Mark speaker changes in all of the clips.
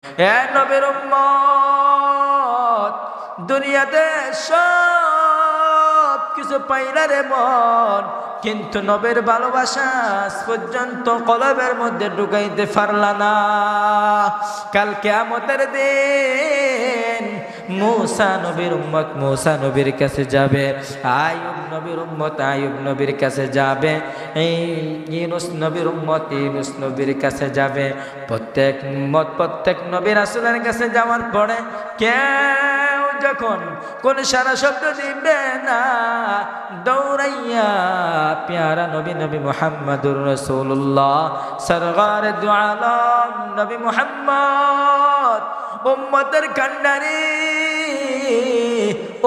Speaker 1: এ নবীর উম্মত, দুনিয়াতে সব কিছু পাইলা রে মন, কিন্তু নবীর ভালোবাসা আজ পর্যন্ত কলবের মধ্যে ঢুকাইতে পারলা না। কাল কিয়ামতের দিন মূসা নবীর উম্মত মূসা নবীর কাছে যাবে, আইয়ুব নবীর উম্মত আইয়ুব নবীর কাছে যাবে, এই ইউনূস নবীর উম্মত ইউনূস নবীর কাছে যাবে। প্রত্যেক উম্মত প্রত্যেক নবী রাসূলের কাছে যাওয়ার পরে কেউ যখন কোন সারা শব্দ দিবে না, দৌড়াইয়া প্যারা নবী নবী মুহাম্মদুর রাসূলুল্লাহ সরকারে দু আলম নবী মুহাম্মদ উম্মতের কান্ডারি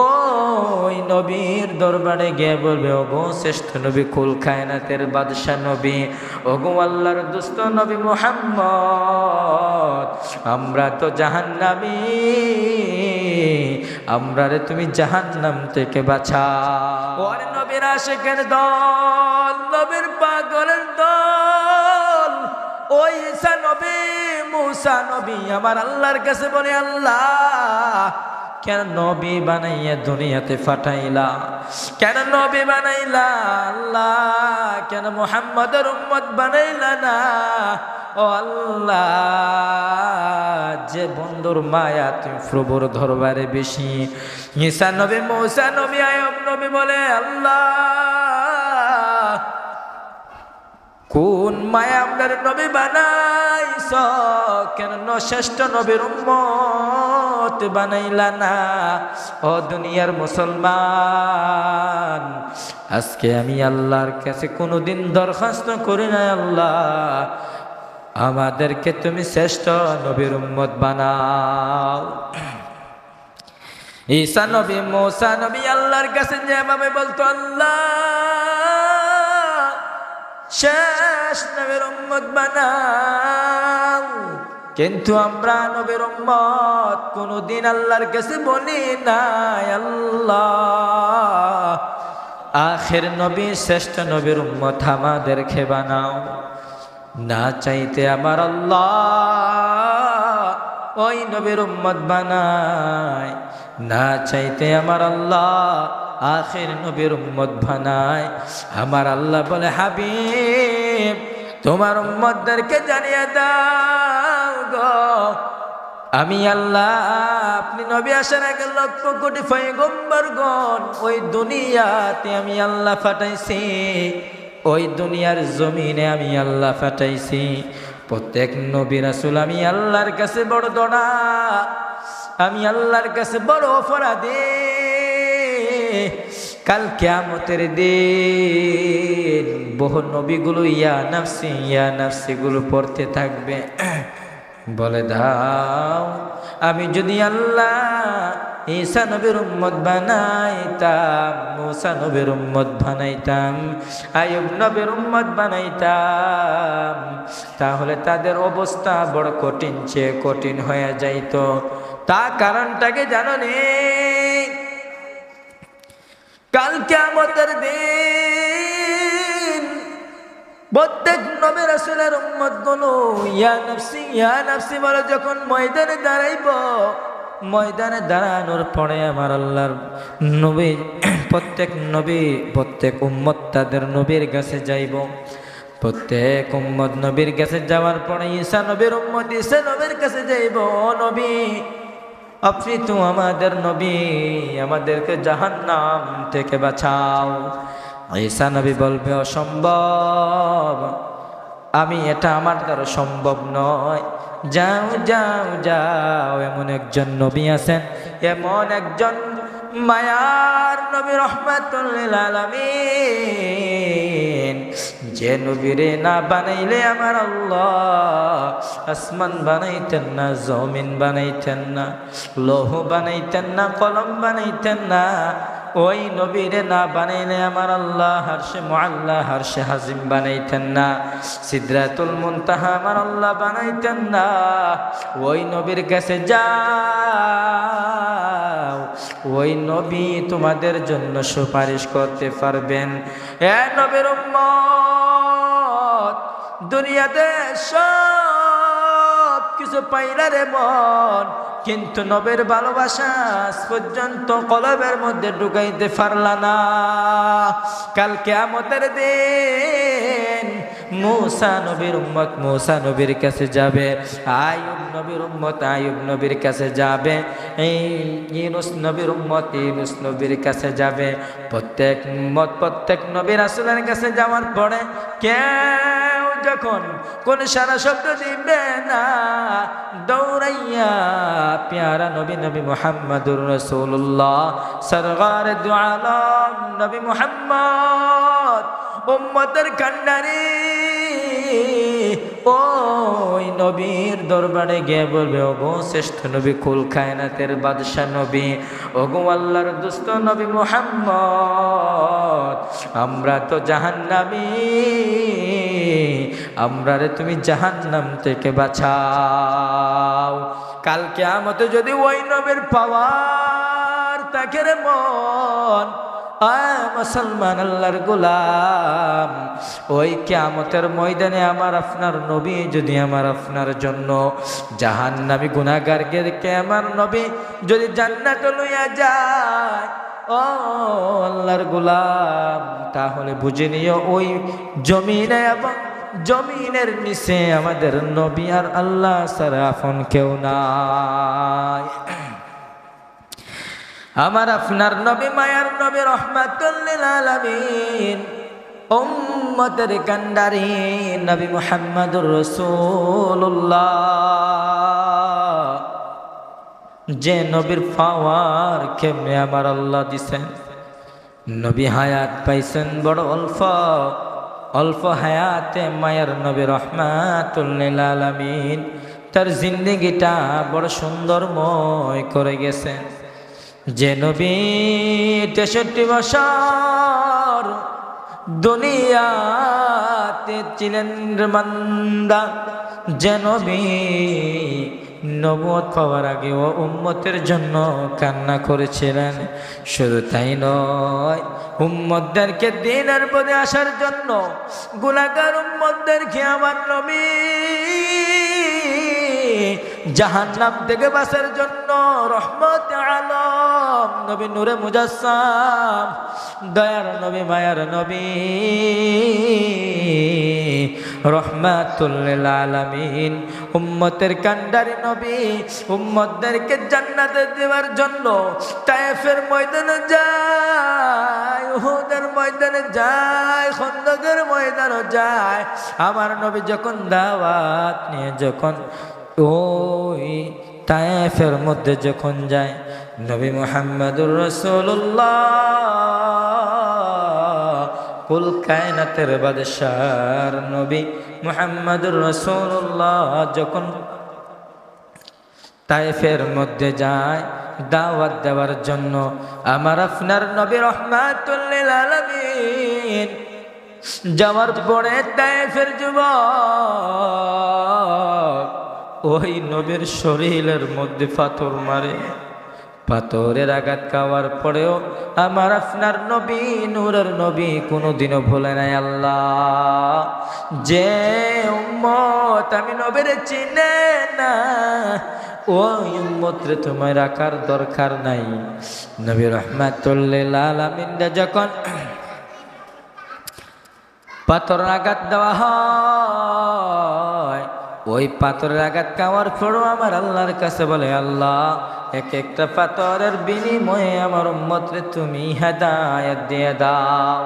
Speaker 1: ওই নবীর দরবারে গিয়ে বলবে, ওগো শ্রেষ্ঠ নবী, কুল কায়নাতের বাদশা নবী, ওগো আল্লাহর দোস্ত নবী মুহাম্মদ, আমরা তো জাহান্নামী, আমরা রে তুমি জাহান্নাম থেকে বাঁচাও। ওরে নবীর আশিকের দল, নবীর পাগলের দল, ওই ঈসা নবী মূসা নবী আমার আল্লাহর কাছে বলে, আল্লাহ কেন নবী বানাইয়া দুনিয়াতে পাঠাইলা, কেন নবী বানাইলা, আল্লাহ কেন মুহাম্মদের উম্মত বানাইলা না। ও আল্লাহ, যে বন্ধুর মায়া তুমি প্রভুর দরবারে বেশি। ঈসা নবী মূসা নবী আইয়ুব নবী বলে, আল্লাহ কোন মায়া আপনার নবী বানাইছ, কেন শ্রেষ্ঠ নবীর উম্মত বানাইলা না। ও দুনিয়ার মুসলমান, আজকে আমি আল্লাহর কাছে কোনোদিন দরখাস্ত করি না, আল্লাহ আমাদেরকে তুমি শ্রেষ্ঠ নবীর উম্মত বানাও। ঈসা নবী মূসা নবী আল্লাহর কাছে যেভাবে বলতো, আল্লাহ শেষ নবীর উম্মত বানাও, কিন্তু আমরা নবীর উম্মত কোনদিন আল্লাহর কাছে বলি নাই, আল্লাহ আখির নবী শ্রেষ্ঠ নবীর উম্মত আমাদেরকে বানাও। না চাইতে আমার আল্লাহ ওই নবীর উম্মত বানায়, না চাইতে আমার আল্লাহ আখির নবীর উম্মত বানায়। আমার আল্লাহ বলে, হাবিব তোমার উম্মতদেরকে জানিয়ে দাও গো, আমি আল্লাহ আপনি নবী আসার আগে লক্ষ কোটি পয়গম্বরগণ ওই দুনিয়াতে আমি আল্লাহ পাঠাইছি, ওই দুনিয়ার জমিনে আমি আল্লাহ পাঠাইছি। প্রত্যেক নবী রাসূল আমি আল্লাহর কাছে বড় দড়া, আমি আল্লাহর কাছে বড় অপরাধী। কাল কিয়ামতের দিন বহু নবীগুলো ইয়া নাফসি গুলো পড়তে থাকবে। বলে দাও, আমি যদি আল্লাহ ঈসা নবীর উম্মত বানাইতাম, মূসা নবীর উম্মত বানাইতাম, আইয়ুব নবীর উম্মত বানাইতাম, তাহলে তাদের অবস্থা বড় কঠিন চেয়ে কঠিন হয়ে যাইত। তা কারণটাকে জানো নি? কাল কিয়ামতের দিন প্রত্যেক নবী রাসূলের উম্মতগুলো ইয়া নাফসি বলে যখন ময়দানে দাঁড়াইব, ময়দানে দাঁড়ানোর পরে আমার আল্লাহর নবী প্রত্যেক উম্মত তাদের নবীর কাছে যাইব। প্রত্যেক উম্মত নবীর কাছে যাওয়ার পরে ঈসা নবীর উম্মত ঈসা নবীর কাছে যাইব, ও নবী আপনি তো আমাদের নবী, আমাদেরকে জাহান্নাম থেকে বাঁচাও। ঈসা নবী বলবে, অসম্ভব, আমি এটা আমার দ্বারা সম্ভব নয়। যাও যাও যাও, এমন একজন নবী আছেন, এমন একজন মায়ার নবী রহমাতুল লিল আলামিন, যে নবীরে না বানাইলে আমার আল্লাহ আসমান বানাইতেন না, জমিন বানাইতেন না, লৌহ বানাইতেন না, কলম বানাইতেন না। ওই নবীরে না বানাইলে আমার আল্লাহ আরশে মুআল্লা আরশে হাজিম বানাইতেন না, সিদরাতুল মুনতাহা আমার আল্লাহ বানাইতেন না। ওই নবীর কাছে যাও, ওই নবী তোমাদের জন্য সুপারিশ করতে পারবেন। এ নবীর উম্মত, দুনিয়াতে সব কিছু পাইলা রে মন, কিন্তু নবীর ভালোবাসা আজ পর্যন্ত কলবের মধ্যে ঢুকাইতে পারলা না। কাল কিয়ামতের দিন মূসা নবীর উম্মত মূসা নবীর কাছে যাবে, আইয়ুব নবীর উম্মত আইয়ুব নবীর কাছে যাবে, এই ইউনূস নবীর উম্মত ইউনূস নবীর কাছে যাবে। প্রত্যেক উম্মত প্রত্যেক নবী রাসূলের কাছে যাওয়ার পরে কেউ যখন কোন সারা শব্দ দিবে না, দৌড়াইয়া প্যারা নবী নবী মুহাম্মদুর রাসূলুল্লাহ সরকারে দু আলম নবী মুহাম্মদ উম্মতের কান্ডারি ওই নবীর দরবারে গিয়ে বলবে, ওগো শ্রেষ্ঠ নবী, কুল কায়নাতের বাদশাহ নবী, ওগো আল্লাহর দোস্ত নবী মুহাম্মদ, আমরা তো জাহান্নামী, আমরারে তুমি জাহান্নাম থেকে বাঁচাও। কাল কিয়ামতে যদি ওই নবীর পাওয়ার থাকে রে মন, মুসলমান আল্লাহর গোলাম, ওই কিয়ামতের ময়দানে আমার আপনার নবী যদি আমার আপনার জন্য জাহান্নামী গুনাহগারকে আমার নবী যদি জান্নাতে লইয়া যায়, ও আল্লাহর গোলাম, তাহলে বুঝে নিও ওই জমিনে এবং জমিনের নিচে আমাদের নবী আর আল্লাহ ছাড়া আপন কেউ নাই। আমার আপনার নবী মায়ার নবী রহমাতুল লিল আলামিন উম্মতের কান্ডারি নবী মুহাম্মদুর রাসূলুল্লাহ, যে নবীর পাওয়ার কেমনে আমার আল্লাহ দিছেন। নবী হায়াত পাইছেন বড় অল্প, অল্প হায়াতে মায়ার নবী রহমাতুল লিল আলামিন তার জিন্দেগিটা বড় সুন্দরময় করে গেছেন। যে নবী 63 বছর দুনিয়াতে ছিলেন মান্দা, যে নবী নবুয়ত পাওয়ার আগে ও উম্মতের জন্য কান্না করেছিলেন। শুধু তাই নয়, উম্মতদেরকে দ্বীনের পথে আসার জন্য, গুনাহগার উম্মতদেরকে আমার নবী জাহান্নাম থেকে বাঁচার জন্য রহমত আলম নবী নূরে মুজাসসাম দয়ার নবী মায়ার নবী রহমাতুল লিল আলামিন উম্মতের কান্ডারি নবী উম্মতদেরকে জান্নাতে দেওয়ার জন্য তায়েফের ময়দানে যায়, উহুদের ময়দানে যায়, খন্দকের ময়দানে যায়। আমার নবী যখন দাওয়াত নিয়ে যখন ওই তায়েফের মধ্যে যখন যায়, নবী মুহাম্মদুর রাসূলুল্লাহ কুল কায়নাতের বাদশার নবী মুহাম্মদুর রাসূলুল্লাহ যখন তায়েফের মধ্যে যায় দাওয়াত দেওয়ার জন্য, আমার আপনার নবী রহমাতুল লিল আলামিন যাওয়ার পরে তায়েফের যুবক ওই নবীর শরীরের মধ্যে পাথর মারে। পাথরের আঘাত খাওয়ার পরেও আমার আপনার নবী নূরের নবী কোনোদিনও ভুলে নাই। আল্লাহ, যে উম্মত আমি নবীর চিনে না ওই উম্মতরে তোমায় রাখার দরকার নাই। নবী রহমাতুল লিল আলামিন যখন পাথরের আঘাত দেওয়া হয়, ওই পাথরের আঘাত খাওয়ার পরও আমার আল্লাহর কাছে বলে, আল্লাহ এক একটা পাথরের বিনিময়ে আমার উম্মতরে তুমি হেদায়েত দিয়ে দাও।